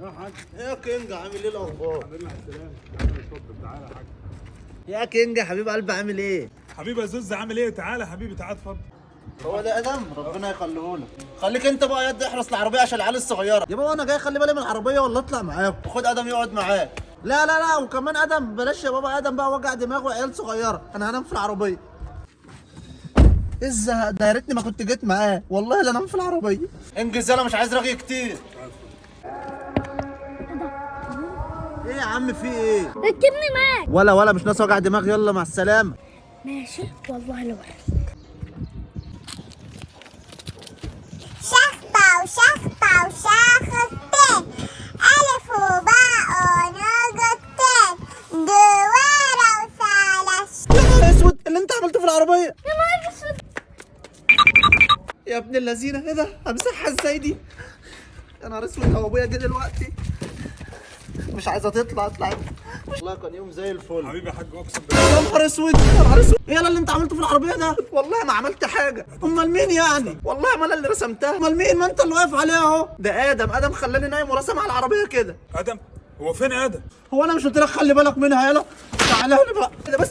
يا حاج. يا كينج عامل ايه الاخبار؟ الحمد لله على السلامه. اتفضل تعالى يا حاج. يا كينج يا حبيب قلبي عامل ايه؟ حبيبي يا زوز عامل ايه؟ تعالى يا حبيبي تعالى اتفضل. هو ده ادم ربنا يخليه لك. خليك انت بقى يد احرس العربيه عشان العيال الصغيره. يا بابا انا جاي خلي بالي من العربيه ولا اطلع معاك؟ وخد ادم يقعد معاك. لا لا لا وكمان ادم بلاش يا بابا، ادم بقى وجع دماغ وعيال صغيره، انا هنام في العربيه. ايه الزهق ده؟ يا ريتني ما كنت جيت معاه، والله لا انام في العربيه. انجز يلا مش عايز رغي كتير. ايه يا عم في ايه؟ ركبني معاك. ولا مش ناقص وجع دماغ، يلا مع السلامه. ماشي والله لو شخطة وشخطة وشخطين، ألف وباء ونقطتين، دوارة وثلاث. يا نهار اسود اللي انت عملته في العربيه. يا نهار اسود. يا ابن اللذينه ايه ده؟ همسحها ازاي دي؟ يا نهار اسود لو ابويا جه دلوقتي. مش عايزه تطلع اطلع. والله كان يوم زي الفل. حبيبي يا حاج اقسم بالله. يا نهار اسود يا نهار اسود، ايه اللي انت عملته في العربيه ده؟ والله ما عملت حاجه. امال مين يعني؟ والله ما انا اللي رسمتها. امال مين؟ ما انت اللي واقف عليها اهو. ده ادم خلاني نايم ورسم على العربيه كده. ادم هو فين ادم؟ هو انا مش قلت لك خلي بالك منها؟ يلا تعالى لي بقى. إيه ده بس